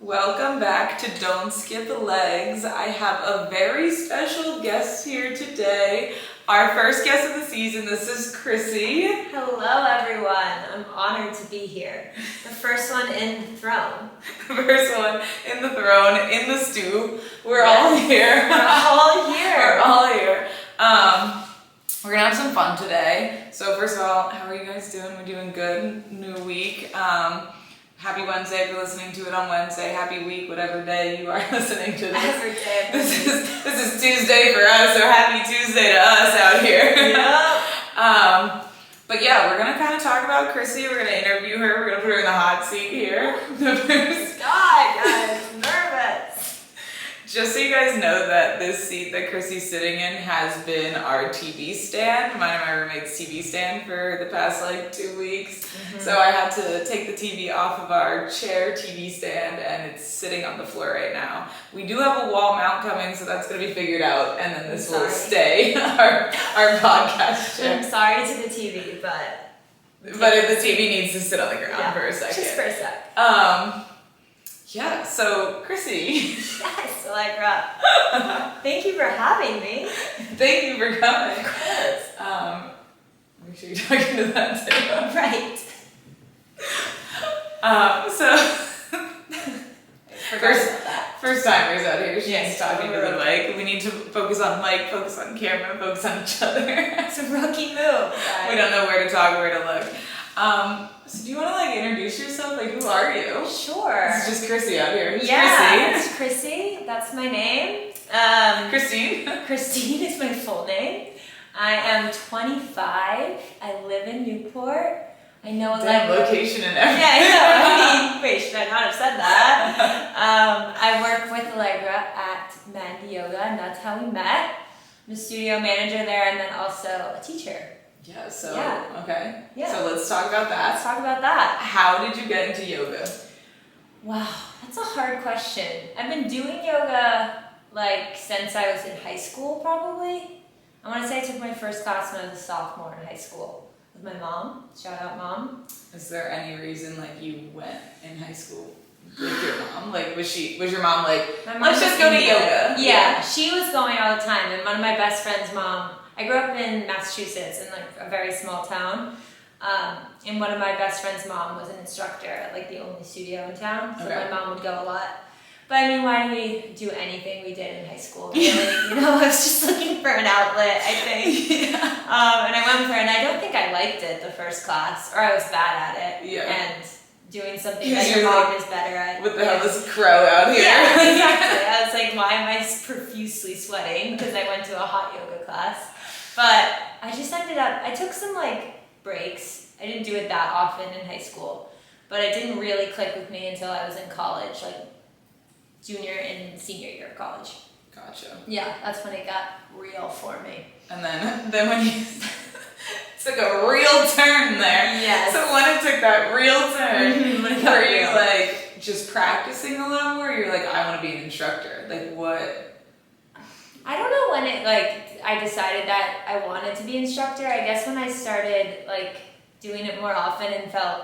Welcome back to Don't Skip Legs. I have a very special guest here today. Our first guest of the season. This is Chrissy. Hello everyone. I'm honored to be here. The first one in the throne. The first one in the throne, in the stew. We're all here. We're all here. We're all here. We're gonna have some fun today. So first of all, how are you guys doing? We're doing good. New week. Happy Wednesday if you're listening to it on Wednesday. Happy week, whatever day you are listening to this. Every day. This is Tuesday for us, so happy Tuesday to us out here. Yeah. But yeah, we're gonna kind of talk about Chrissy. We're gonna interview her. We're gonna put her in the hot seat here. God, guys, nervous. Just so you guys know that this seat that Chrissy's sitting in has been our TV stand, mine and my roommate's TV stand for the past 2 weeks. Mm-hmm. So I had to take the TV off of our chair TV stand and it's sitting on the floor right now. We do have a wall mount coming, so that's going to be figured out, and then this will stay our podcast chair. I'm sorry to the TV, but if the TV needs to sit on the ground for a second. Just for a sec. Yeah, so Chrissy. Yes, Allegra. Thank you for having me. Thank you for coming. Of course. Make sure you're talking to that too. Right. First timers out here. She's talking to the right. mic. We need to focus on mic, focus on camera, focus on each other. It's a rookie move, guys. We don't know where to talk, where to look. So do you want to introduce yourself? Who are you? Sure. It's just Chrissy out here. Who's Chrissy? It's Chrissy. That's my name. Christine. Christine is my full name. I am 25. I live in Newport. I know location and everything. Yeah, I know. Wait, should I not have said that? I work with Allegra at Mandy Yoga, and that's how we met. I'm a studio manager there, and then also a teacher. Yeah, okay. Yeah. So let's talk about that. Let's talk about that. How did you get into yoga? Wow, that's a hard question. I've been doing yoga since I was in high school, probably. I want to say I took my first class when I was a sophomore in high school with my mom. Shout out, Mom. Is there any reason you went in high school with your mom? Was your mom let's just go to yoga? Yeah, she was going all the time, and one of my best friend's mom. I grew up in Massachusetts in a very small town, and one of my best friend's mom was an instructor at the only studio in town, so my mom would go a lot. But I mean, why did we do anything we did in high school? Really, I was just looking for an outlet, I think. Yeah. And I went for it, and I don't think I liked it the first class, or I was bad at it. Yeah. And doing something that your mom is better at. What the hell is crow out here? Yeah, exactly. I was like, why am I profusely sweating? Because I went to a hot yoga class. But I just ended up, I took some breaks. I didn't do it that often in high school, but it didn't really click with me until I was in college, junior and senior year of college. Gotcha. Yeah, that's when it got real for me. And then when you took a real turn there. Yes. So when it took that real turn, were you real. Just practicing a little more? You're I want to be an instructor. What? I don't know when it I decided that I wanted to be an instructor. I guess when I started doing it more often and felt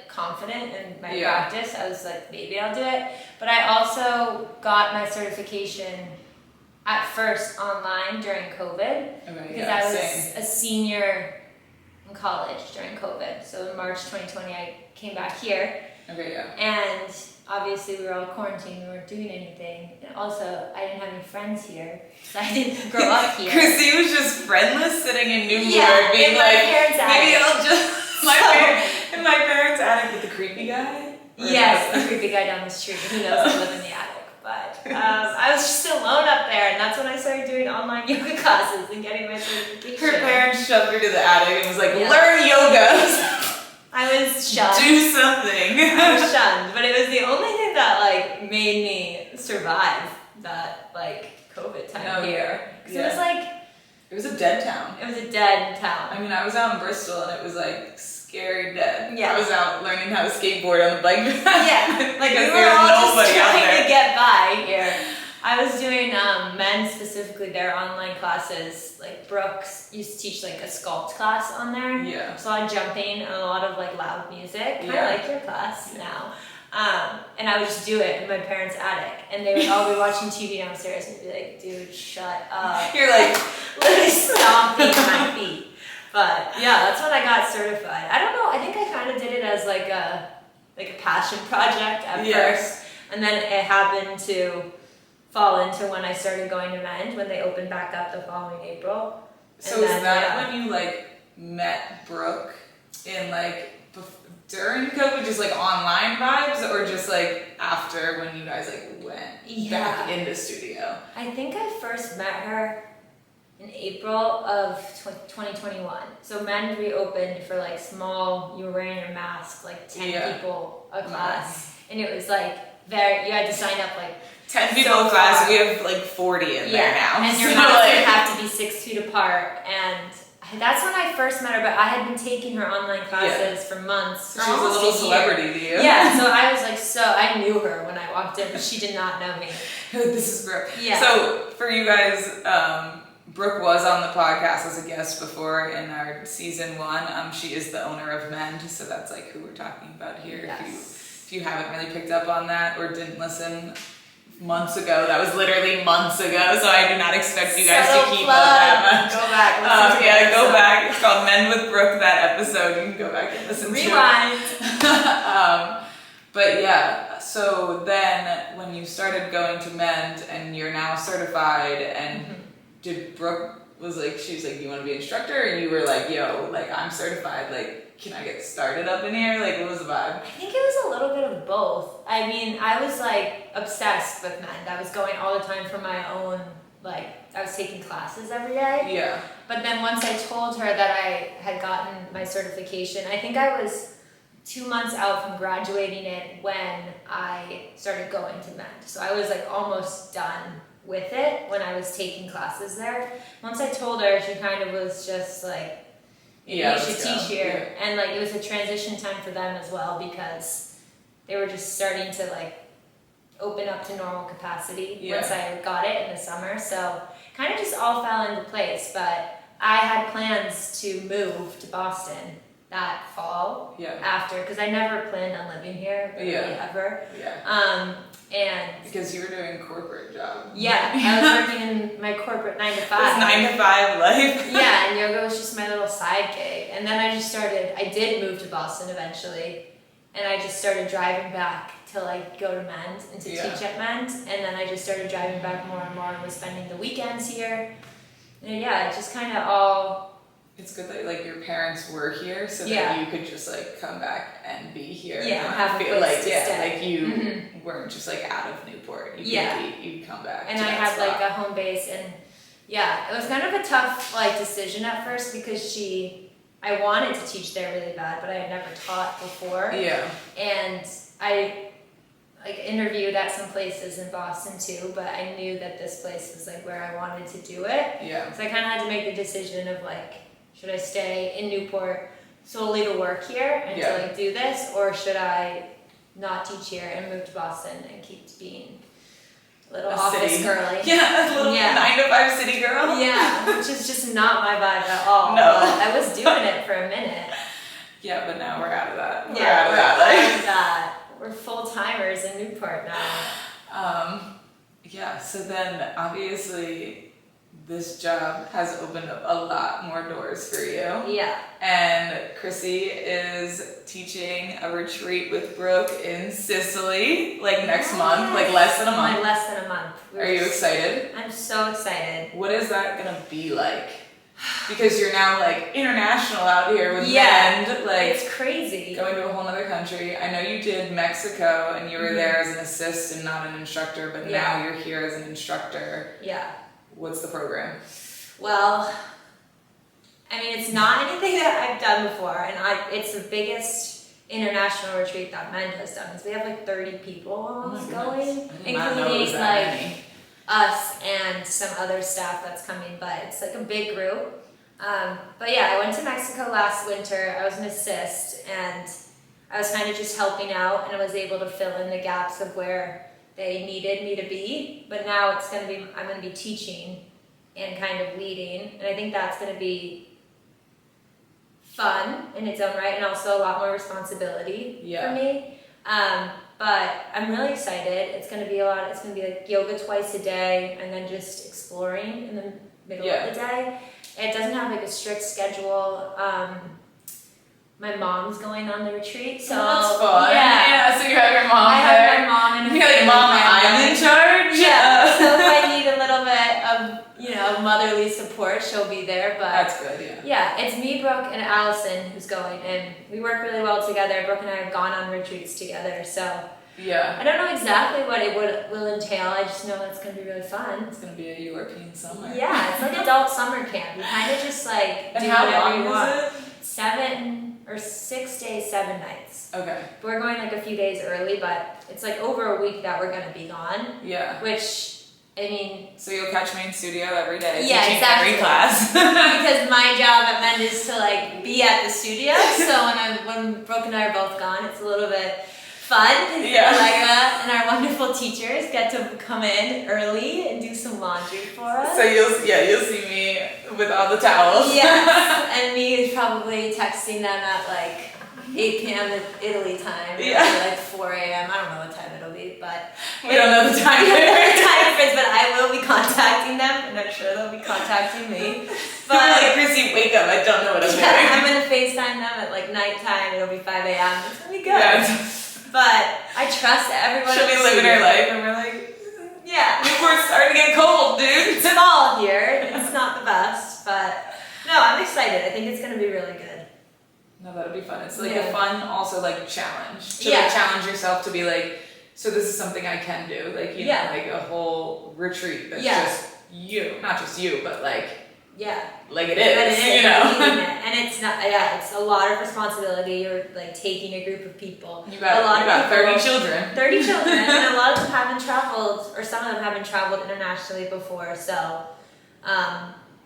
confident in my practice, I was maybe I'll do it. But I also got my certification at first online during COVID because I was a senior in college during COVID. So in March 2020, I came back here. Okay, yeah. And obviously we were all quarantined, we weren't doing anything. And also, I didn't have any friends here, so I didn't grow up here. Chrissy was just friendless sitting in Newport, being in my parents' maybe attic. I'll just... in my parents' attic with the creepy guy? Yes, the creepy guy down the street. Who knows I live in the attic. But I was just alone up there, and that's when I started doing online yoga classes and getting my certification. Her parents shoved her to the attic and was learn yoga! I was shunned. Do something. I was shunned, but it was the only thing that made me survive that COVID time here. Because it was a dead town. It was a dead town. I mean, I was out in Bristol and it was scary dead. Yeah. I was out learning how to skateboard on the bike. Yeah, we because were there was all nobody just out trying there to get by here. I was doing men specifically their online classes. Brooks used to teach a sculpt class on there. Yeah. So a lot of jumping and a lot of loud music. Kind of like your class now. And I would just do it in my parents' attic. And they would all be watching TV downstairs and be like, dude, shut up. You're like, literally stomping my feet. But yeah, that's when I got certified. I don't know, I think I kind of did it as like a passion project at first. And then it happened to fall into when I started going to Mend, when they opened back up the following April. So is that when you like met Brooke in like during COVID, just like online vibes, or just like after when you guys like went back into studio? I think I first met her in April of 2021. So Mend reopened for like small, you were wearing your mask, like 10 people a class. And it was like you had to sign up like 10 people in class, we have like 40 in there now. And your masks would have to be 6 feet apart. And that's when I first met her, but I had been taking her online classes for months. She was a little celebrity to you. Yeah, so I was like, I knew her when I walked in, but she did not know me. This is Brooke. Yeah. So for you guys, Brooke was on the podcast as a guest before in our season 1. She is the owner of Mend, so that's like who we're talking about here. Yes. If you haven't really picked up on that or didn't listen months ago, that was literally months ago, so I do not expect you guys to keep up that much. Go back. Go back. It's called Men with Brooke, that episode. You can go back and listen to it. Rewind. But yeah, so then when you started going to Mend and you're now certified, and did Brooke she was like, you want to be an instructor? And you were like, yo, like I'm certified, like can I get started up in here? Like what was the vibe? I think it was a little bit of both. I mean, I was like obsessed with Mend. I was going all the time for my own, like I was taking classes every day. Yeah. But then once I told her that I had gotten my certification, I think I was 2 months out from graduating it when I started going to Mend. So I was like almost done with it when I was taking classes there. Once I told her, she kind of was just like, you should teach here. Yeah. And like it was a transition time for them as well, because they were just starting to like open up to normal capacity once I got it in the summer. So kind of just all fell into place. But I had plans to move to Boston that fall after, because I never planned on living here really ever. And because you were doing a corporate job. Yeah, I was working in my corporate 9 to 5. This 9 to 5 life. Yeah, and yoga was just my little side gig. And then I did move to Boston eventually, and I just started driving back to like go to Mend and to teach at Mend. And then I just started driving back more and more and was spending the weekends here. And it just kind of all... It's good that like your parents were here, so that you could just like come back and be here. Yeah, and have a place like to stay. like you weren't just like out of Newport. You'd come back. And I had like a home base, and it was kind of a tough like decision at first, because I wanted to teach there really bad, but I had never taught before. Yeah. And I like interviewed at some places in Boston too, but I knew that this place was like where I wanted to do it. Yeah. So I kind of had to make the decision of like, should I stay in Newport solely to work here and to like do this, or should I not teach here and move to Boston and keep being a little office girly? Yeah, a little 9 to 5 city girl. Yeah, which is just not my vibe at all. No. But I was doing it for a minute. Yeah, but now we're out of that. We're out of that. We're full-timers in Newport now. So then obviously this job has opened up a lot more doors for you. Yeah. And Chrissy is teaching a retreat with Brooke in Sicily, like next month, like less than a month. Like less than a month. Are you excited? I'm so excited. What is that gonna be like? Because you're now like international out here with Mend, like it's crazy. Going to a whole other country. I know you did Mexico and you were there as an assist and not an instructor, but now you're here as an instructor. Yeah. What's the program? Well, I mean, it's not anything that I've done before, and it's the biggest international retreat that Mend has done. So we have like 30 people almost going, including like us and some other staff that's coming, but it's like a big group. But I went to Mexico last winter. I was an assist, and I was kind of just helping out, and I was able to fill in the gaps of where they needed me to be. But now I'm going to be teaching and kind of leading, and I think that's going to be fun in its own right, and also a lot more responsibility for me. But I'm really excited. It's gonna be it's gonna be like yoga twice a day and then just exploring in the middle of the day. It doesn't have like a strict schedule. My mom's going on the retreat, so that's fun. Yeah, so you have your mom I there. have my mom and you're like, Mom, I'm in charge. Yeah. So if I need a little bit of motherly support, she'll be there. But that's good. Yeah. Yeah, it's me, Brooke, and Allison who's going, and we work really well together. Brooke and I have gone on retreats together, so. Yeah. I don't know exactly what it will entail. I just know it's going to be really fun. It's going to be a European summer. Yeah, it's like adult summer camp. You kind of just like and do how whatever long you want. Is it? 6 days, 7 nights. Okay. We're going like a few days early, but it's like over a week that we're going to be gone. Yeah. Which, I mean... So you'll catch me in studio every day. Yeah, teaching exactly. Every class. Because my job at Mend is to like be at the studio. So when Brooke and I are both gone, it's a little bit fun because Allegra and our wonderful teachers get to come in early and do some laundry for us. So you'll see me with all the towels. Yes, and me is probably texting them at like 8 p.m. Italy time, or like 4 a.m. I don't know what time it'll be, but we don't know the time. We don't know the time difference, but I will be contacting them, and I'm sure they'll be contacting me. But like, Chrissy, wake up! I don't know what I'm doing. I'm gonna FaceTime them at like nighttime. It'll be 5 a.m. It's gonna be good. Yeah. But I trust everyone. She'll be living her life, and we're like, we're starting to get cold, dude. It's fall here. It's not the best, but no, I'm excited. I think it's gonna be really good. No, that'll be fun. It's like a fun, also like challenge to like challenge yourself to be like, so this is something I can do. Like know, like a whole retreat that's just you, not just you, but like like it is. But it is, you know. And it's not. It's a lot of responsibility. You're like taking a group of people. You got 30 children. 30 children, and a lot of them haven't traveled, or some of them haven't traveled internationally before. So.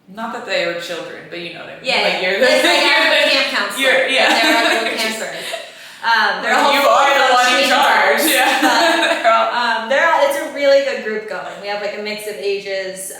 Not that they are children, but you know what I mean. Yeah, like you're the camp counselor. They're our little campers. You are the one in charge. It's a really good group going. We have like a mix of ages,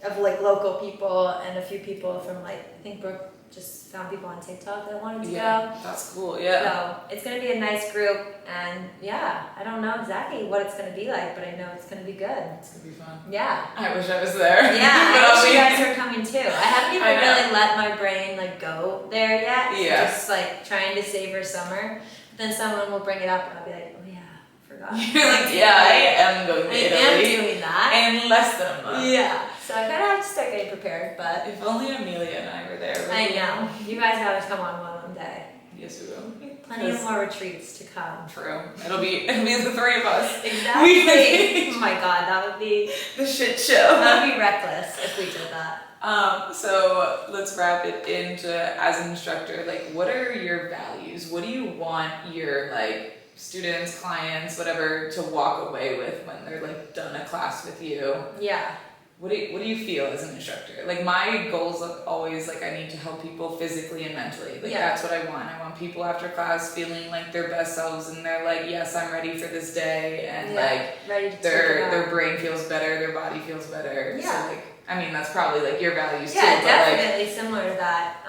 of like local people and a few people from like, I think Brooke just found people on TikTok that wanted to go. That's cool. Yeah. So it's gonna be a nice group, and I don't know exactly what it's gonna be like, but I know it's gonna be good. It's gonna be fun. Yeah. I wish I was there. Yeah, I wish you guys were coming too. I haven't even really let my brain like go there yet. Yeah. Just like trying to savor summer. But then someone will bring it up, and I'll be like, oh yeah, I forgot. You're like, I am going to Italy. I am doing that. In less than a month. Yeah. So I kind of have to start getting prepared, but... If only Amelia and I were there. I know. You guys gotta come on one day. Yes, we will. Plenty of more retreats to come. True. It'll be the three of us. Exactly. Oh my god, that would be... the shit show. That would be reckless if we did that. So let's wrap it into, as an instructor, like, what are your values? What do you want your, like, students, clients, whatever, to walk away with when they're, like, done a class with you? Yeah. What do you feel as an instructor? Like, my goals are always, like, I need to help people physically and mentally. Like, that's what I want. I want people after class feeling like their best selves, and they're like, yes, I'm ready for this day, and, like, ready to their brain feels better, their body feels better. Yeah. So, like, I mean, that's probably, like, your values, too. Yeah, but, definitely similar to that.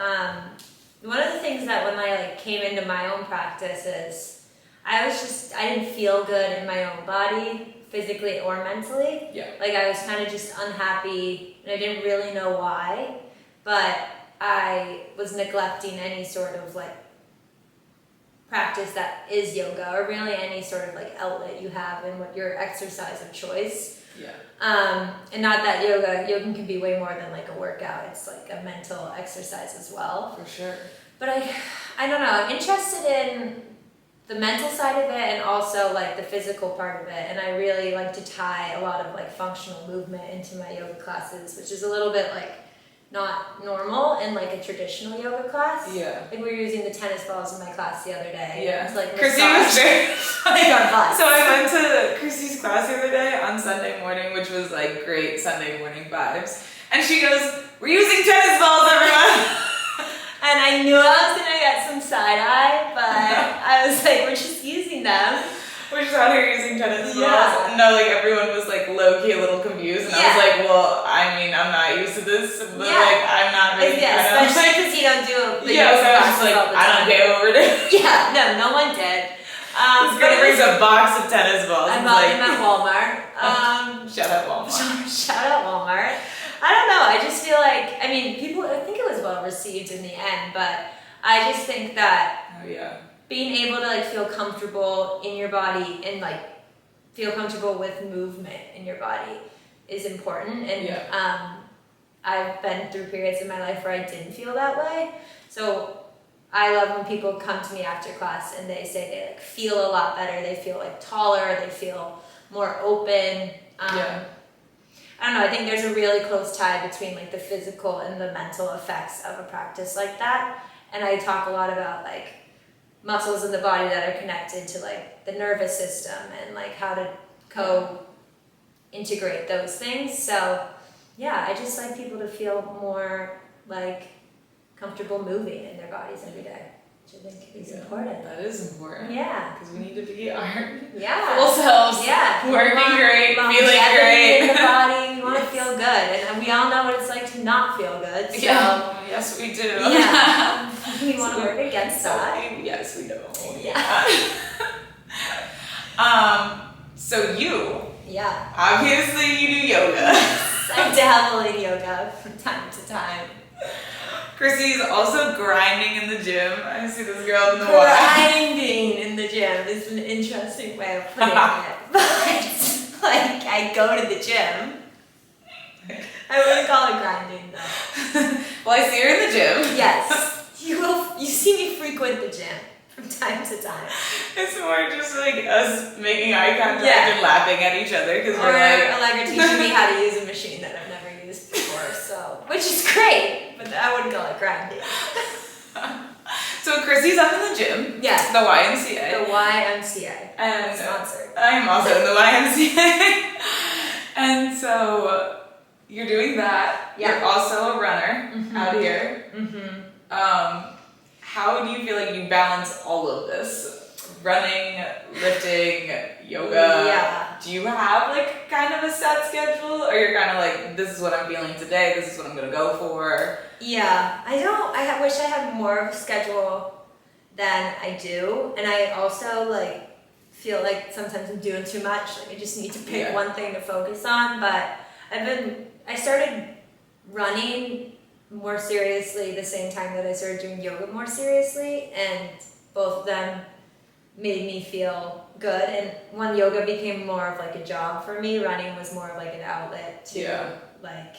One of the things that when I, like, came into my own practice is I didn't feel good in my own body, physically or mentally. Yeah. Like I was kind of just unhappy, and I didn't really know why, but I was neglecting any sort of like practice that is yoga, or really any sort of like outlet you have in what your exercise of choice. Yeah. And not that yoga can be way more than like a workout. It's like a mental exercise as well. For sure. But I don't know, I'm interested in the mental side of it and also like the physical part of it, and I really like to tie a lot of like functional movement into my yoga classes, which is a little bit like not normal in like a traditional yoga class. Yeah. Like we were using the tennis balls in my class the other day. Yeah. It's like Chrissy was very like our butts. So I went to Chrissy's class the other day on Sunday morning, which was like great Sunday morning vibes. And she goes, "We're using tennis balls, everyone." And I knew I was gonna get some side eye, but I was like, we're just using them. We're just out here using tennis balls. No, like everyone was like low key a little confused, and I was like, well, I mean, I'm not used to this, but like I'm not really. Especially because you don't do the yoga so I was just classes like, all the I time. don't get over it. Yeah, no one did. This girl brings a box of tennis balls. I bought them at Walmart. Shout out Walmart. Shout out Walmart. I don't know. I just feel like, I mean, I think it was well received in the end, but I just think that being able to like feel comfortable in your body and like feel comfortable with movement in your body is important. And I've been through periods in my life where I didn't feel that way. So I love when people come to me after class and they say they like feel a lot better. They feel like taller. They feel more open. I don't know, I think there's a really close tie between like the physical and the mental effects of a practice like that. And I talk a lot about like muscles in the body that are connected to like the nervous system and like how to integrate those things. So yeah, I just like people to feel more like comfortable moving in their bodies every day, which I think is important. That is important. Yeah. Because we need to be our Yeah. full selves. Yeah. Working great, feeling Longevity great. in the body, we want to feel good. And we all know what it's like to not feel good. So yes, we do. yeah. We want to work against that. Yes, we do. Yeah. So you, Yeah. obviously you do yoga. I dabble in yoga from time to time. Chrissy's also grinding in the gym. I see this girl in the water. Grinding in the gym is an interesting way of putting it. But like I go to the gym. I wouldn't call it grinding though. Well, I see her in the gym. Yes. You see me frequent the gym from time to time. It's more just like us making eye contact Yeah. and laughing at each other because Or we're like, Allegra teaching me how to use a machine that I've never used before, so which is great, but I wouldn't call it grinding. So Chrissy's up in the gym. Yeah. The YMCA. The YMCA. And Sponsored. I'm also in the YMCA. And so you're doing that. Yeah. You're also a runner out here. How do you feel like you balance all of this? Running, lifting, yoga. Yeah. Do you have like kind of a set schedule, or you're kind of like, this is what I'm feeling today, this is what I'm gonna go for? Yeah, I wish I had more of a schedule than I do, and I also like feel like sometimes I'm doing too much. Like I just need to pick one thing to focus on. But I started running more seriously the same time that I started doing yoga more seriously, and both of them made me feel good. And when yoga became more of like a job for me, running was more of like an outlet to like,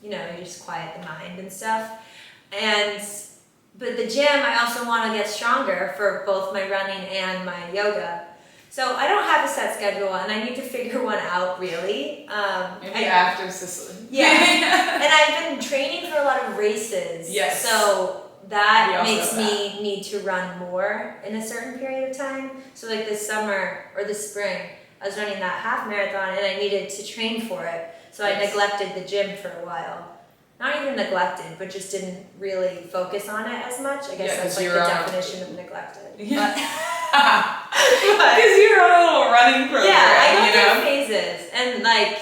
you just quiet the mind and stuff. But the gym, I also want to get stronger for both my running and my yoga. So I don't have a set schedule, and I need to figure one out really. Maybe after Sicily. Yeah. And I've been training for a lot of races. Yes. So that makes me need to run more in a certain period of time. So like this summer or this spring, I was running that half marathon and I needed to train for it. So I neglected the gym for a while. Not even neglected, but just didn't really focus on it as much. I guess that's like the definition of neglected. Yeah. Because you're on a little running program. Yeah, I go through phases. And like,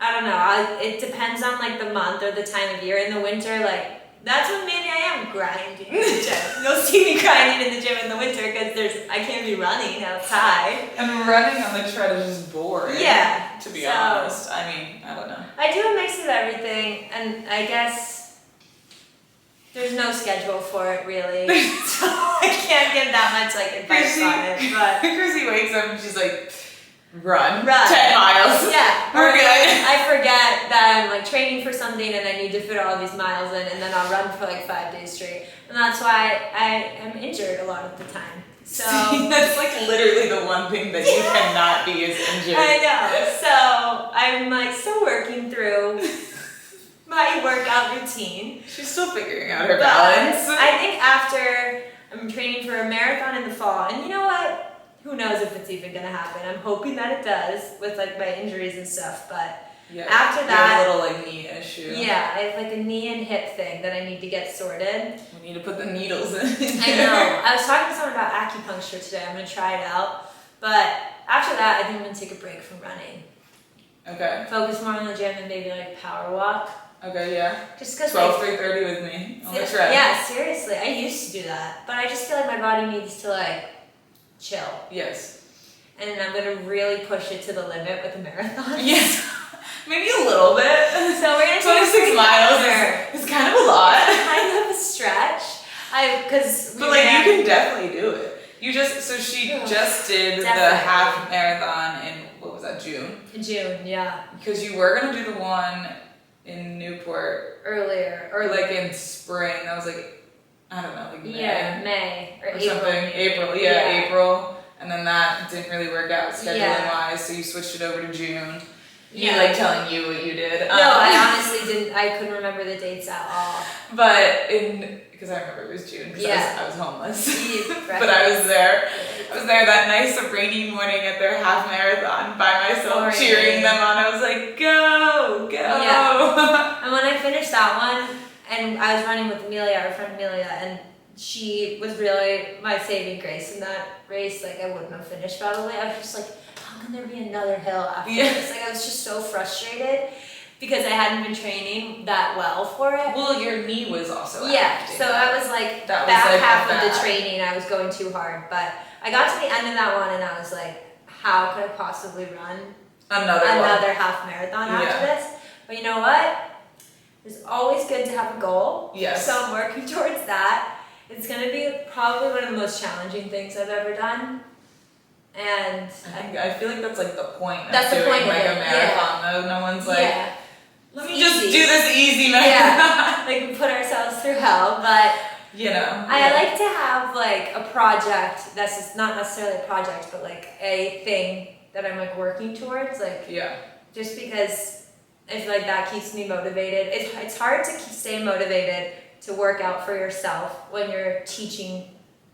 I don't know, it depends on like the month or the time of year. In the winter, like, that's when maybe I am grinding in the gym. You'll see me grinding in the gym in the winter because I can't be running outside. And running on the tread is just boring. Yeah. To be honest. I mean, I don't know. I do a mix of everything, and I guess there's no schedule for it really. So I can't give that much like advice on it. But Chrissy wakes up and she's like, Run 10 10 miles. Yeah. We're good. I forget that I'm like training for something and I need to fit all these miles in, and then I'll run for like 5 days straight. And that's why I am injured a lot of the time. So that's like literally the one thing that you cannot be is injured. I know. So I'm like still working through my workout routine. She's still figuring out her balance. I think after I'm training for a marathon in the fall, and you know what? Who knows if it's even gonna happen? I'm hoping that it does with like my injuries and stuff. But after that, you have a little like knee issue. Yeah, I have like a knee and hip thing that I need to get sorted. We need to put the needles in. I know. I was talking to someone about acupuncture today. I'm gonna try it out. But after that, I think I'm gonna take a break from running. Okay. Focus more on the gym and maybe like power walk. Okay, yeah. Just because 3:30 with me on the tread. Yeah, seriously. I used to do that. But I just feel like my body needs to like chill. Yes. And I'm gonna really push it to the limit with the marathon. Yes. Maybe a little bit. So we're gonna 26 miles is kind of a lot. Kind of a stretch. But like you can definitely do it. She just did the half marathon in, what was that, June? June, yeah. Because you were gonna do the one in Newport earlier, or like in spring. That was like, I don't know, like May. Yeah, May or April. Something. April, April. And then that didn't really work out scheduling wise, so you switched it over to June. Me like telling you what you did. No, I honestly didn't. I couldn't remember the dates at all. But because I remember it was June because I was homeless. But I was there. I was there that nice rainy morning at their half marathon by myself, cheering them on. I was like, go, go. Yeah. And when I finished that one, and I was running with Amelia, our friend Amelia, and she was really my saving grace in that race. Like, I wouldn't have finished probably. I was just like, how can there be another hill after this? Like, I was just so frustrated because I hadn't been training that well for it. Well, your knee was also so I was like, back half of the training, I was going too hard. But I got to the end of that one and I was like, how could I possibly run another half marathon after this? But you know what? It's always good to have a goal. Yes. So I'm working towards that. It's going to be probably one of the most challenging things I've ever done. And I feel like that's like the point of that's doing the point like of a marathon though. No one's like, let me just do this easy marathon. Yeah, like we put ourselves through hell, but I like to have like a project that's just not necessarily a project, but like a thing that I'm like working towards, like just because I feel like that keeps me motivated. It's hard to stay motivated to work out for yourself when you're teaching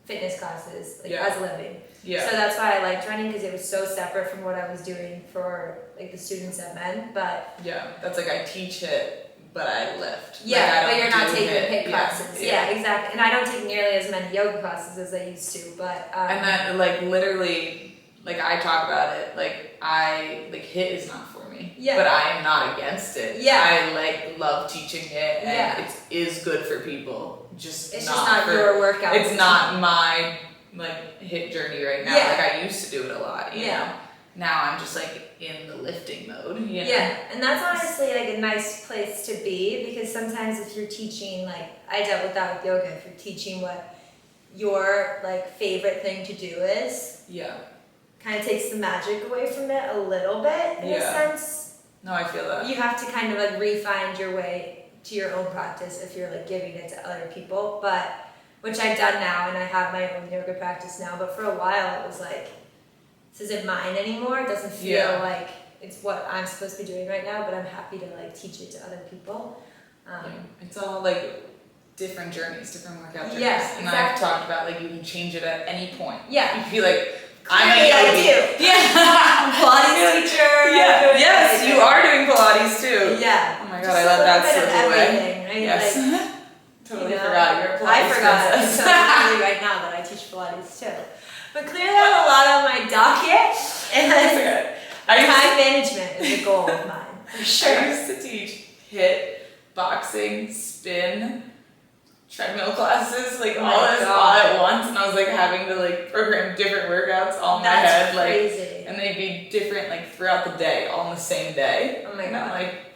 fitness classes as a living. Yeah. So that's why I liked running because it was so separate from what I was doing for like the students at Men. But that's like I teach it, but I lift. Yeah, but you're not taking HIIT classes. Yeah, exactly. And I don't take nearly as many yoga classes as I used to. But and that like literally, like I talk about it. Like HIIT is not for me. Yeah. But I am not against it. Yeah. I like love teaching it, and it is good for people. It's just not your workout. It's not my like HIIT journey right now. Like I used to do it a lot, you know. Now I'm just like in the lifting mode, you know. Yeah, and that's honestly like a nice place to be because sometimes if you're teaching, like I dealt with that with yoga, if you're teaching what your like favorite thing to do is, kind of takes the magic away from it a little bit in a sense. No, I feel that. You have to kind of like refine your way to your own practice if you're like giving it to other people, but which I've done now, and I have my own yoga practice now, but for a while it was like, this isn't mine anymore. It doesn't feel like it's what I'm supposed to be doing right now, but I'm happy to like teach it to other people. It's all like different journeys, different workout journeys. Yeah, and I've talked about like you can change it at any point. Yeah. You can be like, I'm a yogi. Pilates teacher. Yes, you are doing Pilates too. Yeah. Oh my god, I let that slip away. Right? Yes. Like, totally forgot you're a Pilates I forgot it. princess. So clearly right now that I teach Pilates too. But clearly I have a lot on my docket, and time management is a goal of mine, for sure. I used to teach HIIT, boxing, spin, treadmill classes, like all at once, and I was like having to like program different workouts all in my head, crazy. And they'd be different like throughout the day, all on the same day. Oh my god!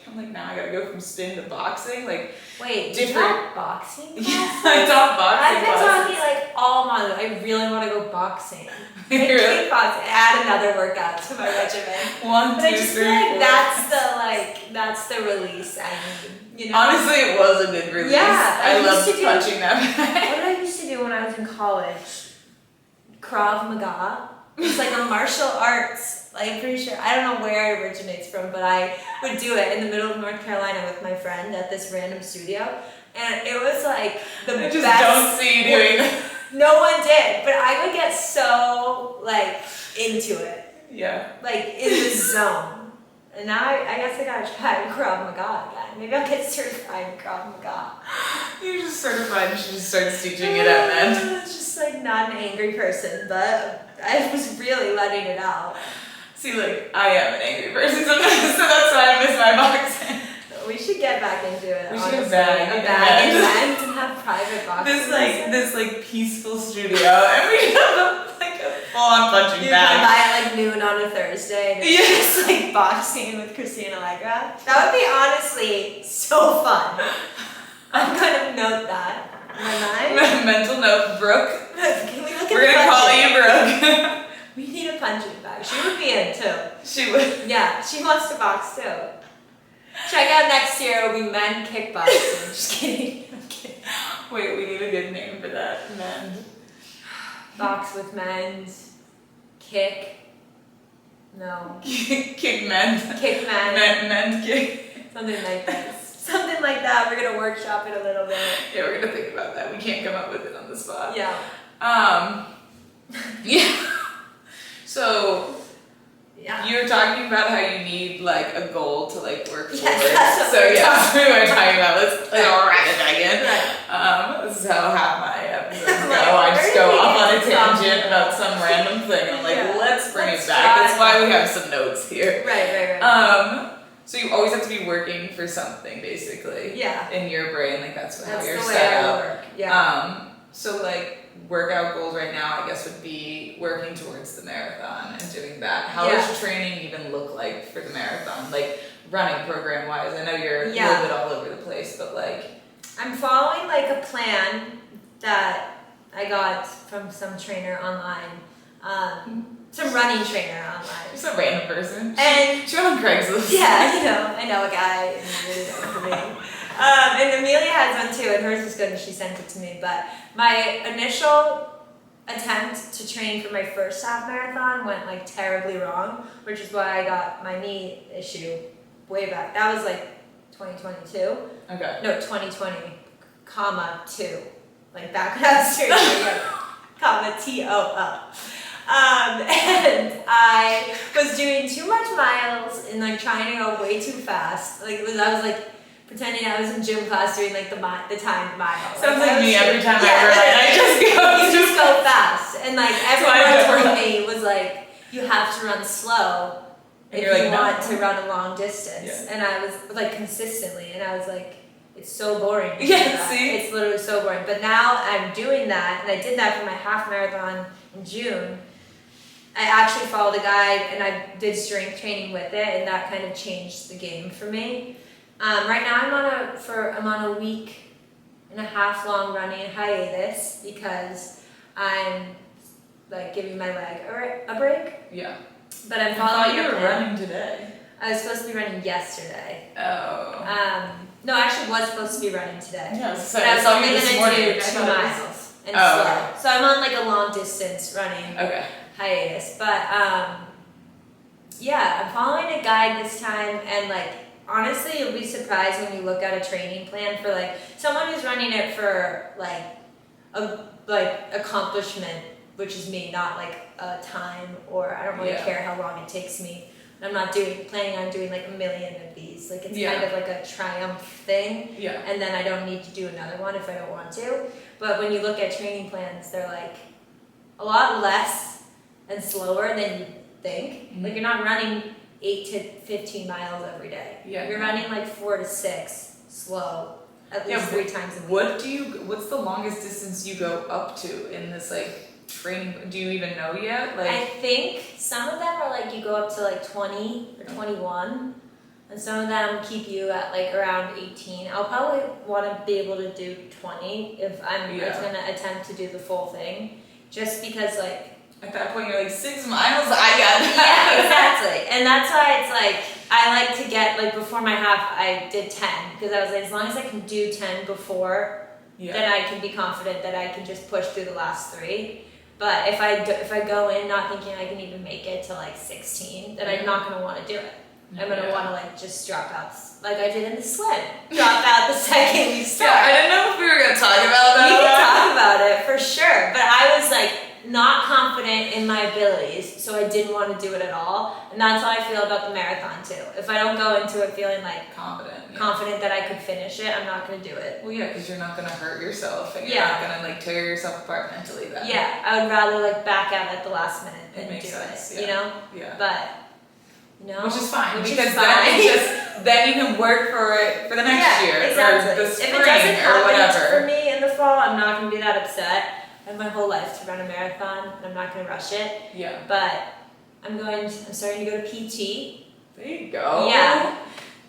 I'm like now I gotta go from spin to boxing, like wait, different you taught boxing classes? Yeah, I taught boxing. I've been talking like all my life. I really want to go boxing. Like kickboxing, add another workout to my regimen. 1, 2, 3, 4. That's the release I need. You know? Honestly, it was a good release. Yeah, I loved punching that. What did I used to do when I was in college? Krav Maga. It's like a martial arts. Like, I'm pretty sure, I don't know where it originates from, but I would do it in the middle of North Carolina with my friend at this random studio. And it was like the best. I just don't see you doing that. No one did, but I would get so like into it. Yeah. Like in the zone. And now I guess I gotta try Krav Maga again. Maybe I'll get certified in Krav Maga. You're just certified, you should just start teaching it at Men. It's just like not an angry person, but I was really letting it out. See, like, I am an angry person sometimes, so that's why I miss my boxing. We should get back into it. We should get back and have private boxing. This peaceful studio, and we have like full on punching You bag. come by at like noon on a Thursday and it's just like boxing with Chrissy and Allegra. That would be honestly so fun. I'm gonna note that in my mind. Mental note, Brooke. Can we look at We're the gonna call budget? you Brooke. We need a punching bag. She would be in too. She would. Yeah, she wants to box too. Check out next year, it'll be men kickboxing. Just kidding. I'm kidding. Wait, we need a good name for that. Men. Box with men's. Kick. No. Kick men. Kick men. Men kick. Something like that. Something like that. We're gonna workshop it a little bit. Yeah, we're gonna think about that. We can't come up with it on the spot. Yeah. Yeah. So Yeah. you were talking about how you need like a goal to like work Yes, towards. that's what So we're yeah, we were talking about. Let's wrap it back in. Right. This is how half my episodes go. Like, I just go where did we off on a get this tangent from? about some random thing. I'm like, Yeah. let's bring Let's it back. try. That's why we have some notes here. Right. So you always have to be working for something, basically. Yeah. In your brain, like that's how That's you're the way set I up. work. Yeah. So like workout goals right now, I guess would be working towards the marathon and doing that. How does training even look like for the marathon? Like running program wise, I know you're a little bit all over the place, but like I'm following like a plan that I got from some trainer online. Some running trainer online. just a random person. And she went on Craigslist. yeah, I know a guy and he really knows for me. And Amelia has one too, and hers is good and she sent it to me. But my initial attempt to train for my first half marathon went like terribly wrong, which is why I got my knee issue way back. That was like 2022. Okay. No, 2020, comma 2. Like back when I was doing it, comma TOO. And I was doing too much miles and like trying to go way too fast. Like I was like pretending I was in gym class doing like the timed mile. Sounds like me I was every time I ever ride. I just go. You just go fast, and like why I everyone don't told me was like you have to run slow And if you're you like, no. want to run a long distance. Yeah. And I was like consistently, and I was like, it's so boring. to do Yeah, that. see? It's literally so boring. But now I'm doing that, and I did that for my half marathon in June. I actually followed a guide and I did strength training with it, and that kind of changed the game for me. Right now I'm on a week and a half long running hiatus because I'm like giving my leg a break. Yeah. But I'm I thought following you a were plan. running today. I was supposed to be running yesterday. Oh. No, I actually was supposed to be running today. Yeah, so But I was saw only you this gonna morning. do I 2 thought it was- miles and Oh, slow. okay. So I'm on like a long distance running Okay. hiatus. But yeah, I'm following a guide this time, and like honestly, you'll be surprised when you look at a training plan for like someone who's running it for like accomplishment, which is me, not like a time, or I don't really care how long it takes me. I'm not planning on doing like 1 million of these. Like it's kind of like a triumph thing. Yeah. And then I don't need to do another one if I don't want to. But when you look at training plans, they're like a lot less and slower than you think. Mm-hmm. Like you're not running 8 to 15 miles every day. Yeah. You're running like 4 to 6 slow at least 3 times a week. What's the longest distance you go up to in this like training? Do you even know yet? I Like think some of them are like you go up to like 20 or 21, and some of them keep you at like around 18. I'll probably want to be able to do 20 if I'm going to attempt to do the full thing, just because like at that point you're like 6 miles. I got that. yeah, exactly. And that's why it's like I like to get like before my half I did 10 because I was like as long as I can do 10 before, then I can be confident that I can just push through the last 3. But if I go in not thinking I can even make it to like 16, then I'm not gonna want to do it. I'm gonna want to like just drop out, like I did in the swim. Drop out the second we start. I didn't know if we were gonna talk about that. We can talk about it for sure. But I was like not confident in my abilities, so I didn't want to do it at all. And that's how I feel about the marathon too. If I don't go into it feeling like confident that I could finish it, I'm not going to do it. Well, yeah, because you're not going to hurt yourself, and you're not going to like tear yourself apart mentally. Then. Yeah, I would rather like back out at the last minute and makes do sense, it. You know. Yeah. But you know, which is fine which because is fine. then you can work for it for the next year exactly. or the spring if it doesn't or happen whatever. for me in the fall, I'm not going to be that upset. I have my whole life to run a marathon, and I'm not going to rush it. Yeah. But I'm starting to go to PT. There you go. Yeah.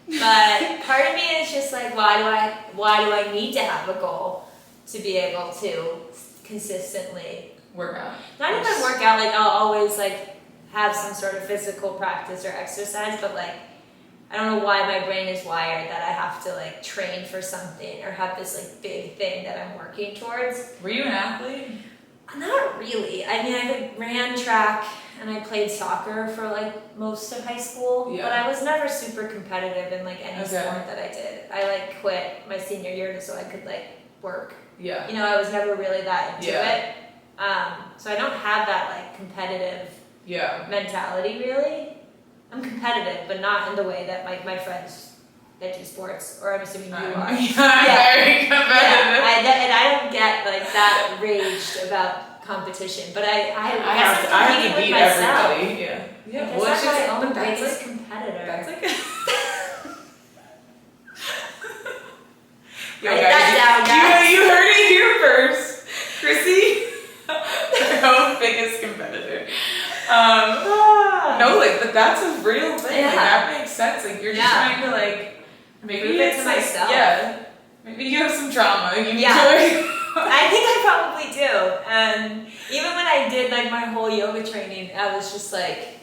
But part of me is just like, why do I need to have a goal to be able to consistently work out? Not even work out, like I'll always like have some sort of physical practice or exercise, but like I don't know why my brain is wired that I have to like train for something or have this like big thing that I'm working towards. Were you an athlete? Not really. I mean, I ran track and I played soccer for like most of high school, but I was never super competitive in like any sport that I did. I like quit my senior year just so I could like work. Yeah. You know, I was never really that into it. So I don't have that like competitive mentality really. I'm competitive, but not in the way that my friends that do sports, or I'm assuming you are. I'm very competitive. And I don't get like that raged about competition, but I have to beat everybody. Yeah. Yeah. Well, that's my own biggest competitor. That's like Write that down, guys. You heard it here first. Chrissy, her own biggest competitor. No, like, but that's a real thing. Like, that makes sense. Like, you're just trying to, like, maybe prove it to myself. Yeah. Maybe you have some trauma. You enjoy. I think I probably do. And even when I did, like, my whole yoga training, I was just like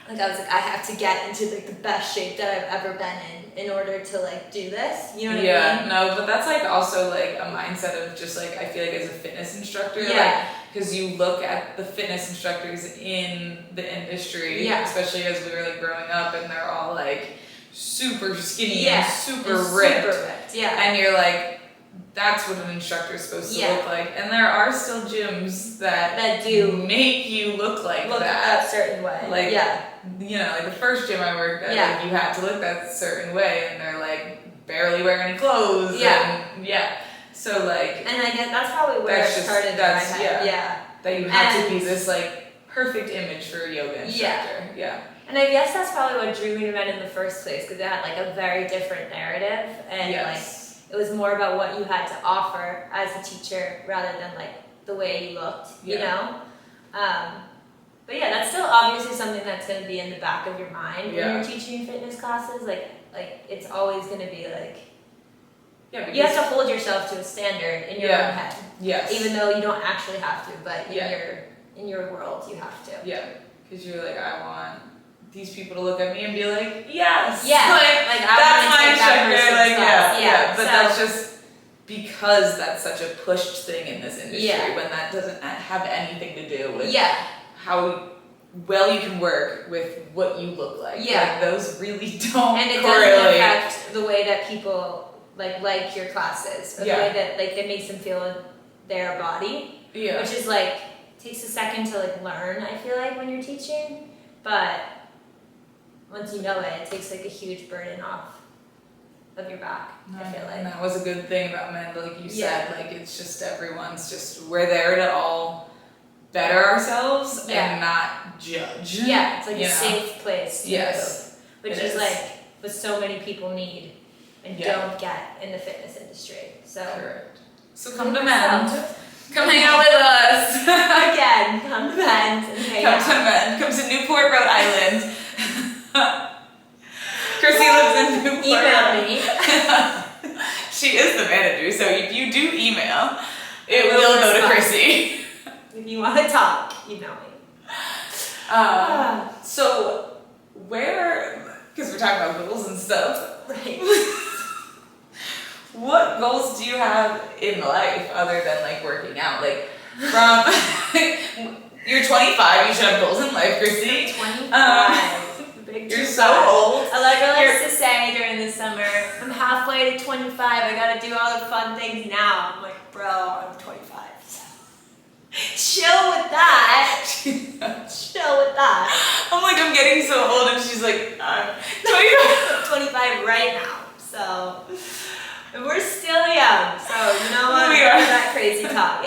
I have to get into, like, the best shape that I've ever been in order to, like, do this. You know what I mean? No, but that's, like, also, like, a mindset of just, like, I feel like as a fitness instructor, like, because you look at the fitness instructors in the industry, especially as we were like growing up, and they're all like super skinny and super ripped. And you're like, that's what an instructor is supposed to look like. And there are still gyms that do make you look like that a certain way. Like, you know, like the first gym I worked at, like, you had to look that certain way, and they're like barely wearing any clothes. So, like... And I guess that's probably where it started in my head. That you have to be this, like, perfect image for a yoga instructor. And I guess that's probably what drew me to men in the first place, because it had, like, a very different narrative. And, like, it was more about what you had to offer as a teacher rather than, like, the way you looked, you know? But, that's still obviously something that's going to be in the back of your mind when you're teaching fitness classes. Like it's always going to be, like... you have to hold yourself to a standard in your own head. Even though you don't actually have to, but in your world, you have to. Because you're like, I want these people to look at me and be like, yes! Like that's my instructor. Like, but so, that's just because that's such a pushed thing in this industry when that doesn't have anything to do with how well you can work with what you look like. Like, those really don't And it correlate. doesn't affect the way that people... like your classes, or the way that like it makes them feel in their body, which is like takes a second to like learn. I feel like when you're teaching, but once you know it, it takes like a huge burden off of your back. I feel like, and that was a good thing about men, like you said. Like, it's just we're there to all better ourselves and not judge. It's like a safe place to move, which is like what so many people need. And don't get in the fitness industry. So correct. So come to Mend. Come hang out with us. Again, come to Mend and hang out. Come to Mend. Come to Newport, Rhode Island. Chrissy lives in Newport. Email me. She is the manager, so if you do email, it will go to Chrissy. If you want to talk, email me. So because we're talking about goals and stuff. Right. What goals do you have in life other than like working out? Like, from you're 25, you should have goals in life, Chrissy. 25. You're so old. Alegra likes to say during the summer, I'm halfway to 25. I gotta do all the fun things now. I'm like, bro, I'm 25. Chill with that. Chill with that. I'm like, I'm getting so old, and she's like, I'm 25. 25 right now. So we're still young. So you know what? We are. That crazy talk.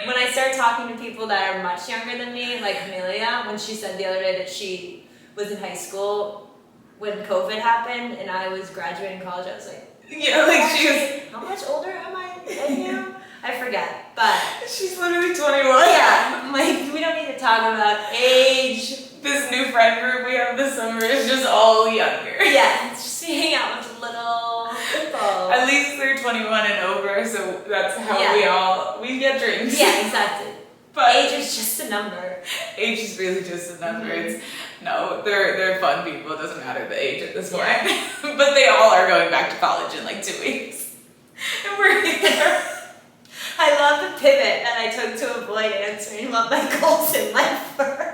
When I start talking to people that are much younger than me, like Amelia, when she said the other day that she was in high school when COVID happened, and I was graduating college, I was like, like she was. How much older am I than you? I forget, but She's literally 21. yeah, I'm like, we don't need to talk about age. This new friend group we have this summer is just all younger. Yeah, it's just hanging out with little people. At least they're 21 and over, so that's how we get drinks. Yeah, exactly. But age is just a number. Age is really just a number. It's they're fun people. It doesn't matter the age at this point. But they all are going back to college in like 2 weeks, and we're here. I love the pivot that I took to avoid answering what my goals in life were.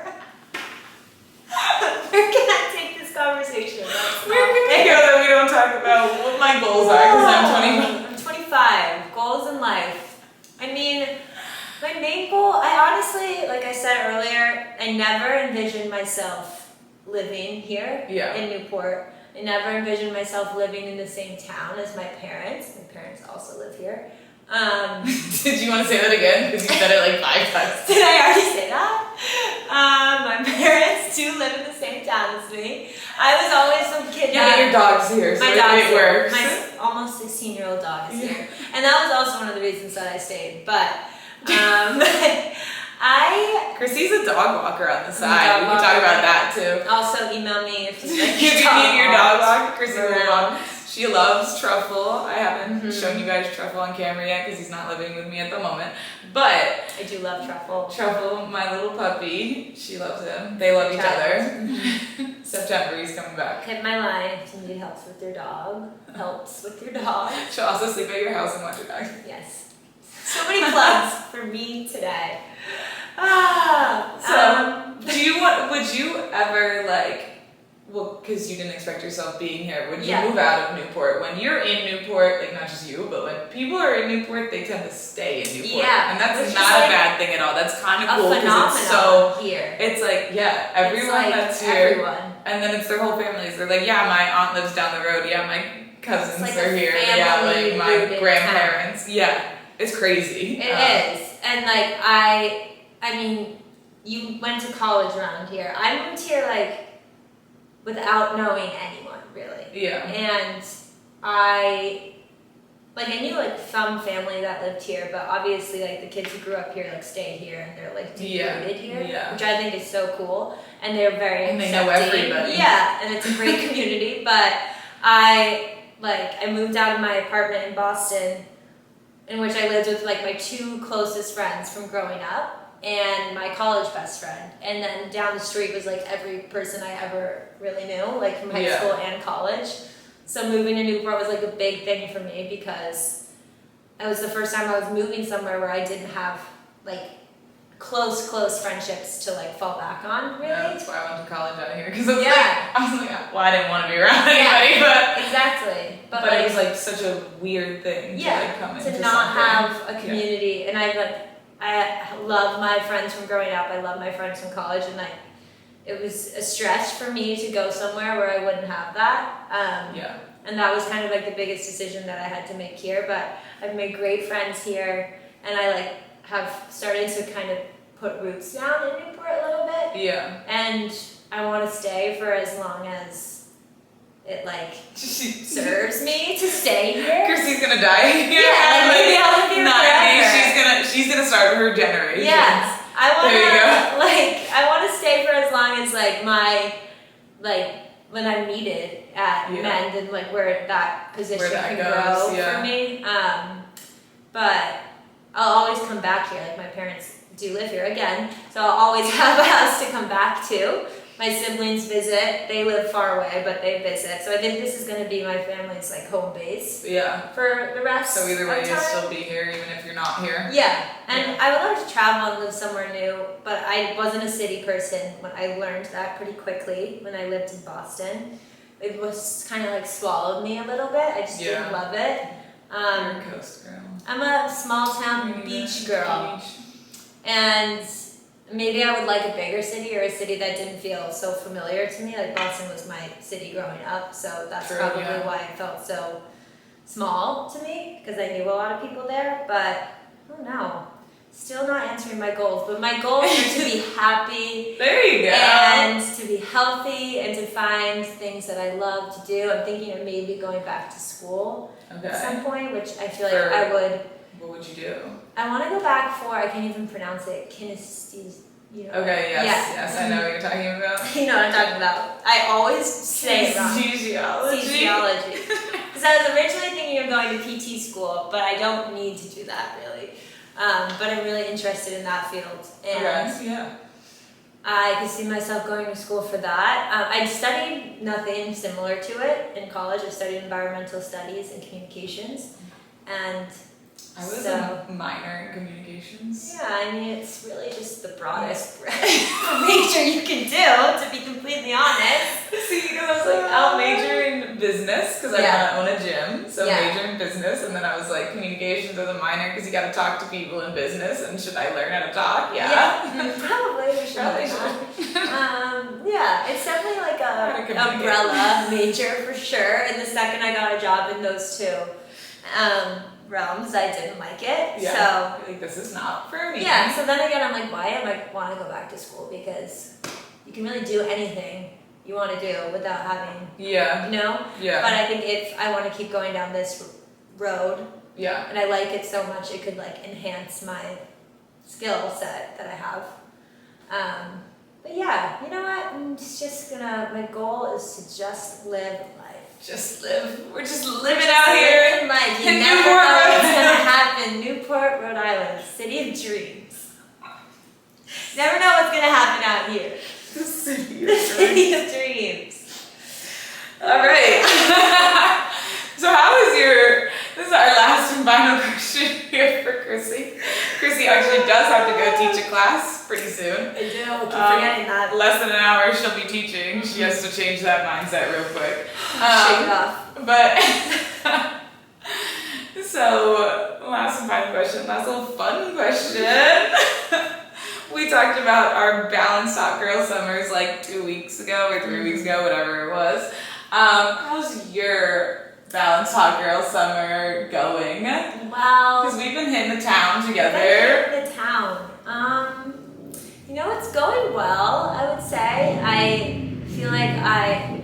Where can I take this conversation? Where can we go that we don't talk about what my goals are? Because I'm 25. I'm 25. Goals in life. I mean, my main goal, I honestly, like I said earlier, I never envisioned myself living here in Newport. I never envisioned myself living in the same town as my parents. My parents also live here. Did you want to say that again? Because you said it like 5 times. Did I already say that? My parents do live in the same town as me. I was always some kid. Yeah, but your dog's here, so it works. My almost 16-year-old dog is here. And that was also one of the reasons that I stayed. But Chrissy's a dog walker on the side. We can talk about that too. Also, email me if you like if you need your dog walk. Chrissy will walk. walk. She loves Truffle. I haven't shown you guys Truffle on camera yet because he's not living with me at the moment. But I do love Truffle. Truffle, my little puppy, she loves him. They love each other. September, he's coming back. Hit my line if you need help with your dog. Helps with your dog. She'll also sleep at your house and watch your dog. Yes. So many plugs for me today. Would you ever because you didn't expect yourself being here, would you move out of Newport? When you're in Newport, like not just you, but when people are in Newport, they tend to stay in Newport. Yeah. And that's not a bad thing at all. That's kind of cool because it's so here. It's like, everyone that's here. Everyone. And then it's their whole families. They're like, yeah, my aunt lives down the road. Yeah, my cousins are here. Yeah, like my grandparents. Town. Yeah. It's crazy. It is. And like I mean, you went to college around here. I moved here without knowing anyone really. Yeah. And I knew some family that lived here, but obviously the kids who grew up here stay here and they're deep-rooted here, which I think is so cool. And they're very and accepting. They know everybody. Yeah, and it's a great community. But I moved out of my apartment in Boston, in which I lived with my 2 closest friends from growing up and my college best friend. And then down the street was every person I ever really knew, from high school and college. So moving to Newport was a big thing for me because it was the first time I was moving somewhere where I didn't have close friendships to fall back on, really. Yeah, that's why I went to college out here because I was I didn't want to be around anybody, but exactly. But it was such a weird thing to come into to not something. have a community. And I love my friends from growing up. I love my friends from college, and it was a stretch for me to go somewhere where I wouldn't have that. And that was kind of the biggest decision that I had to make here. But I've made great friends here, and I have started to kind of put roots down in Newport a little bit. Yeah. And I want to stay for as long as it serves me to stay here. Chrissy's gonna die here. Yeah, maybe I'll live here forever. She's gonna start her generation. Yes. I want to stay for as long as my when I'm needed at Mend and where that position can grow for me. But I'll always come back here. My parents do live here again, so I'll always have a house to come back to. My siblings visit. They live far away, but they visit. So I think this is going to be my family's home base. Yeah. For the rest. So either way, you'll still be here, even if you're not here. Yeah, and I would love to travel and live somewhere new, but I wasn't a city person. When I learned that pretty quickly when I lived in Boston, it was kind of swallowed me a little bit. I just didn't love it. You're a coast girl. I'm a small town beach girl, and maybe I would like a bigger city or a city that didn't feel so familiar to me. Boston was my city growing up, so that's probably why it felt so small to me, because I knew a lot of people there. But I don't know. Still not answering my goals, but my goals are to be happy. There you go. And to be healthy and to find things that I love to do. I'm thinking of maybe going back to school at some point, which I feel I would. What would you do? I want to go back for, I can't even pronounce it, kinesthesia. You know, Okay, yes, I know what you're talking about. You know what I'm talking about. I always say it wrong. Kinesiology. Because I was originally thinking of going to PT school, but I don't need to do that really. But I'm really interested in that field. And yeah. I could see myself going to school for that. I studied nothing similar to it in college. I studied environmental studies and communications. And I was a minor in communications. Yeah, I mean, it's really just the broadest major you can do, to be completely honest. See, because I was like, I'll major in business, because I want to own a gym, so major in business, and then I was like, communications as a minor, because you got to talk to people in business, and should I learn how to talk? Yeah. Probably, we should. Yeah, it's definitely like a umbrella major for sure, and the second I got a job in those two realms, I didn't like it. Yeah. So like, this is not for me. Yeah. So then again, I'm like, why am I want to go back to school? Because you can really do anything you want to do without having. Yeah. You know. Yeah. But I think if I want to keep going down this road. Yeah. And I like it so much, it could like enhance my skill set that I have. But yeah, you know what? I'm just gonna. My goal is to just live life. Just live. We're just living out here in Newport, know what's gonna happen. Newport, Rhode Island, city of dreams. Never know what's gonna happen out here. The city of dreams. All right. So how is your? This is our last and final question here for Chrissy. Chrissy actually does have to go teach a class pretty soon. I do. Keep forgetting that. Less than an hour she'll be teaching. She has to change that mindset real quick. Shake it off. But so last and final question. Last little fun question. We talked about our Balanced Hot Girl Summers like 2 weeks ago or 3 weeks ago, whatever it was. How's your Balanced Hot Girl Summer going? Well, because we've been hitting the town together. You know, it's going well, I would say. I feel like I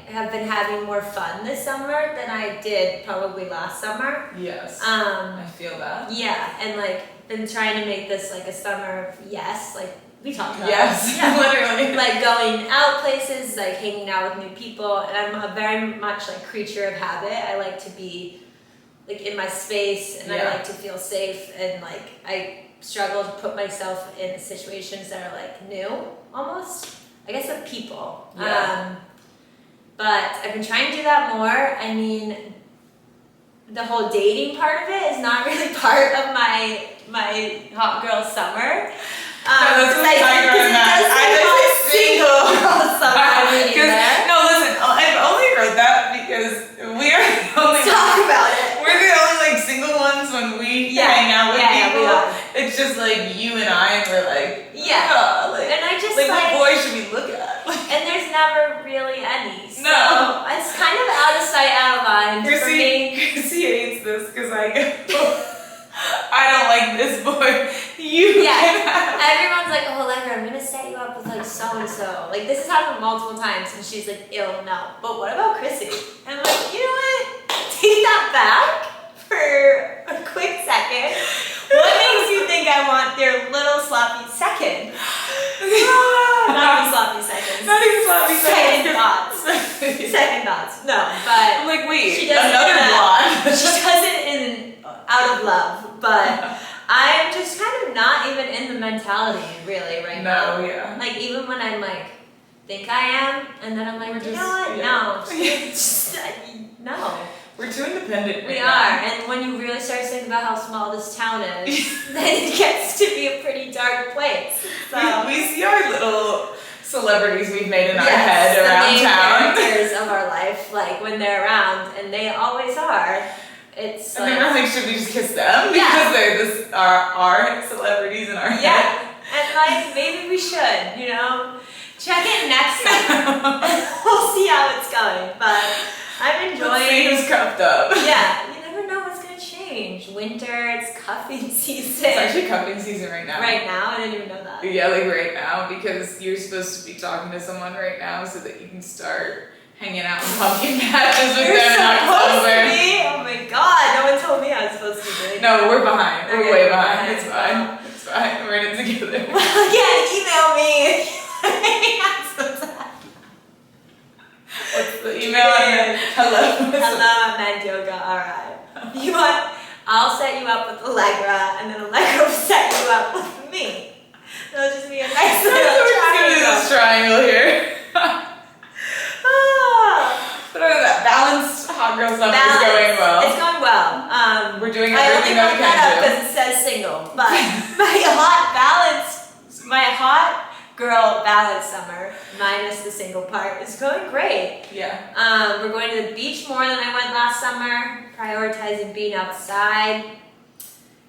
have been having more fun this summer than I did probably last summer. Yes. I feel that. Yeah, and been trying to make this like a summer of yes, like we talked about. Yes, yeah. Literally. Like going out places, like hanging out with new people, and I'm a very much like creature of habit. I like to be like in my space, and I like to feel safe, and like I struggle to put myself in situations that are like new, almost. I guess with people. Yeah. But I've been trying to do that more. I mean, the whole dating part of it is not really part of my hot girl summer. No, that's what I'm talking about that. I was single girl summer. No, listen, I've only wrote that because we are the only talk about it. We're the only single ones when we hang out with people. It's just like you and I, and we're like, and I just what boy should we look at? And there's never really any. So no. It's kind of out of sight, out of mind for me. Chrissy hates this because I go, I don't like this boy. You can have. Everyone's like, oh, Allegra, I'm going to set you up with like so-and-so. Like this has happened multiple times and she's like, ew, no. But what about Chrissy? And I'm like, you know what? Take that back for a quick second. What makes you think I want their little sloppy second? Not even sloppy seconds. Not even sloppy seconds. Second thoughts. Second thoughts. No, but I'm like, wait, she does another blonde. She does it out of love, but I'm just kind of not even in the mentality really right now. No, yeah. Like even when I'm like, think I am, and then I'm like, you know what? No, no. We're too independent. We are, and when you really start thinking about how small this town is, then it gets to be a pretty dark place. So we see our little celebrities we've made in our head around town. The main characters of our life, like when they're around, and they always are. It's and then we're like, should we just kiss them because they're our celebrities in our head? Yeah, and like maybe we should, you know, check it next time. We'll see how it's going, but I'm enjoying. Let's see who's cuffed up. Yeah, you never know what's gonna change. Winter, it's cuffing season. It's actually cuffing season right now. Right now, I didn't even know that. Yeah, like right now because you're supposed to be talking to someone right now so that you can start hanging out in pumpkin patches with You're them in supposed October. to be? Oh my god, no one told me I was supposed to be. No, we're behind. We're Okay, way we're behind. behind. It's fine. It's fine. We're in it together. Well, yeah, email me. What's the email? Hello. Hello, I'm Mad Yoga. Alright. You want? I'll set you up with Allegra, and then Allegra will set you up with me. It'll just be a nice little This triangle here. But other than that, balanced hot girl summer is going well. It's going well. We're doing everything that we can do. Because it says single, but my hot girl balanced summer, minus the single part, is going great. Yeah. We're going to the beach more than I went last summer. Prioritizing being outside,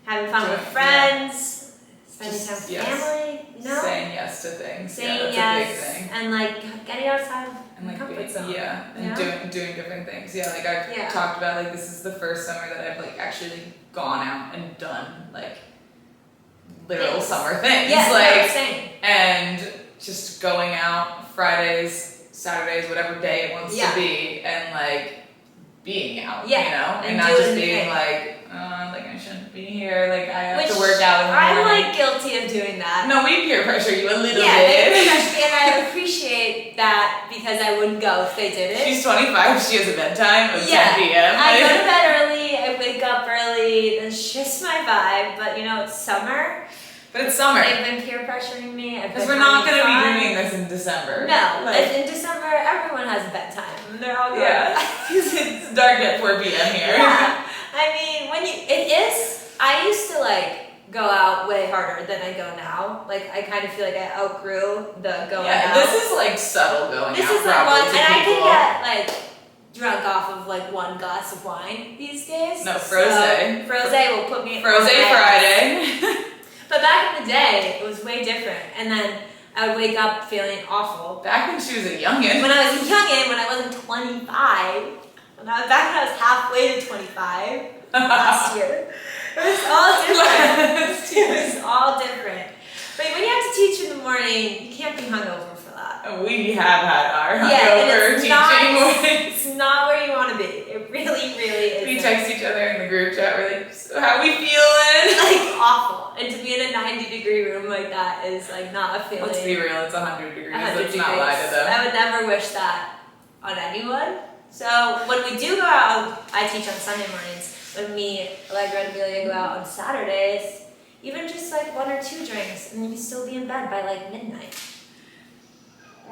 having fun with friends, spending time with family. You know, saying yes to things. Saying that's yes, a big thing. and like getting outside And like comfort zone. yeah, and you know? doing different things. Yeah, like I've talked about, like this is the first summer that I've like actually gone out and done like literal summer things. Yeah, like same. and just going out Fridays, Saturdays, whatever day it wants to be, and like being out, you know, and not just being like I shouldn't be here, like I have to work out in the morning. I'm like guilty of doing that. No, we peer pressure you a little bit. Yeah, they peer pressure me, and I appreciate that because I wouldn't go if they did it. She's 25, she has a bedtime of 10 p.m. I go to bed early, I wake up early, that's just my vibe, but you know, it's summer. But it's summer. They've been peer pressuring me. Because we're not going to be doing this in December. No, like, in December, everyone has a bedtime. They're all good. Yeah, it's dark at 4 p.m. here. Yeah, I mean, I used to like go out way harder than I go now. Like, I kind of feel like I outgrew the going out. Yeah, this is like subtle going this out. Is like probably one, to and people. I can get like drunk off of like one glass of wine these days. No, frosé. So, frosé will put me. Frosé Friday. But back in the day, it was way different. And then I would wake up feeling awful. Back when she was a youngin'. When I was a youngin', when I wasn't 25, when I was halfway to 25 last year, it was all different. It was all different. But when you have to teach in the morning, you can't be hungover for that. We have had our hungover teaching mornings. It's not where you want to be. It really, really is. We text each other in the group chat. We're like, so how we feeling? Like awful. And to be in a 90-degree room like that is like not a feeling. Let's be real, it's 100 degrees. 100 Let's degrees. not lie to them. I would never wish that on anyone. So when we do go out, I teach on Sunday mornings. When me, Allegra, and Amelia go out on Saturdays, even just like 1 or 2 drinks, and you can still be in bed by like midnight.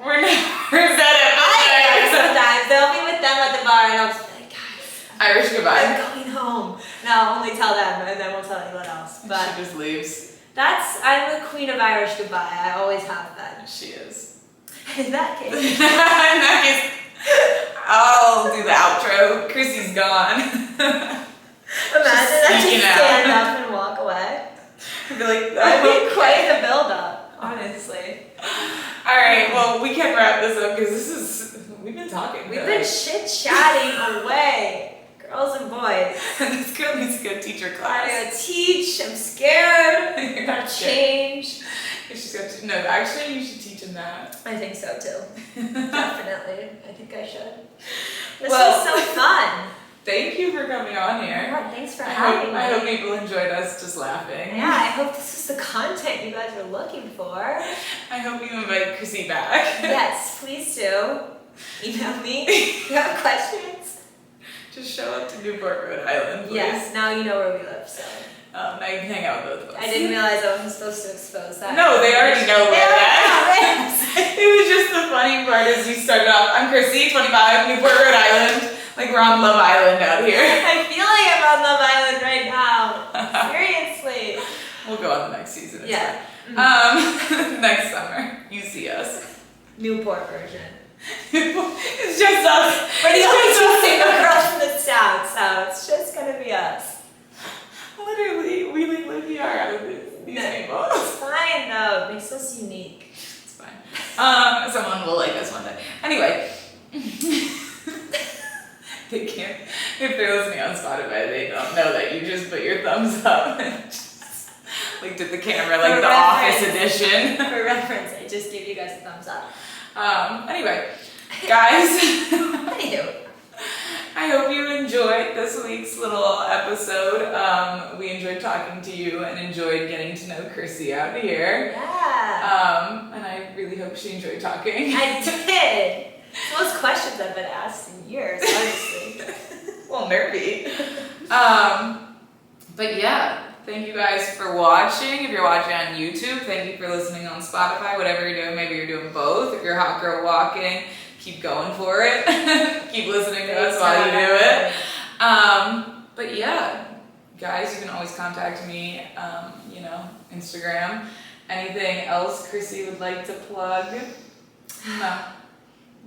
We're never said it. I am sometimes. They'll be with them at the bar, and I'll just be like, guys, Irish goodbye. I'm going home. No, I'll only tell them, and then we'll tell anyone else. But she just leaves. I'm the queen of Irish goodbye. I always have been. She is. In that case. In that case, I'll do the outro. Chrissy's gone. Imagine I sneaking just out. stand up and walk away. I'd be like, That'd be quite a build-up, honestly. Alright, well, we can wrap this up because we've been talking. We've been chit-chatting away, girls and boys. This girl needs to go teach her class. I gotta teach, I'm scared, I gotta change. She's got to, no, actually, you should teach him that. I think so too. Definitely. I think I should. This Well, was so fun. Thank you for coming on here. Yeah, thanks for having me. I hope people enjoyed us just laughing. Yeah, I hope this is the content you guys were looking for. I hope you invite Chrissy back. Yes, please do. Email me if you have questions. Just show up to Newport, Rhode Island, please. Yes, now you know where we live, so. Now you can hang out with both of us. I didn't realize I wasn't supposed to expose that. No, they already know where that. that. It was just the funny part as we started off. I'm Chrissy, 25, Newport, Rhode Island. Like we're on Love Island out here. I feel like I'm on Love Island right now. Seriously. We'll go on the next season. It's Yeah. fine. Next summer, you see us. Newport version. It's just us. We're the only 2 single girls from the South, so it's just gonna be us. Literally, we like live here out of these people. It's fine though. It makes us unique. It's fine. Someone will like us one day. Anyway. They can't, if they're listening on Spotify, they don't know that you just put your thumbs up and just looked at the camera like the Office edition. For reference, I just gave you guys a thumbs up. Anyway, Guys, Anywho. I hope you enjoyed this week's little episode. We enjoyed talking to you and enjoyed getting to know Chrissy out here. Yeah. And I really hope she enjoyed talking. I did. Most questions I've been asked in years, honestly. Well, nervy. But yeah, thank you guys for watching. If you're watching on YouTube, thank you for listening on Spotify. Whatever you're doing, maybe you're doing both. If you're a hot girl walking, keep going for it. Keep listening to us while you do it. But yeah, guys, you can always contact me, Instagram. Anything else Chrissy would like to plug?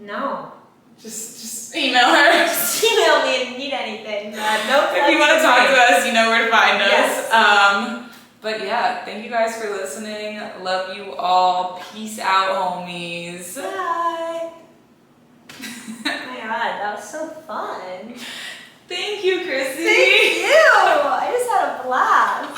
No. Just email her. Just email me if you need anything. No. If you want to talk to us, you know where to find us. Yes. But yeah, thank you guys for listening. Love you all. Peace out, homies. Bye. Oh my god, that was so fun. Thank you, Chrissy. Thank you. I just had a blast.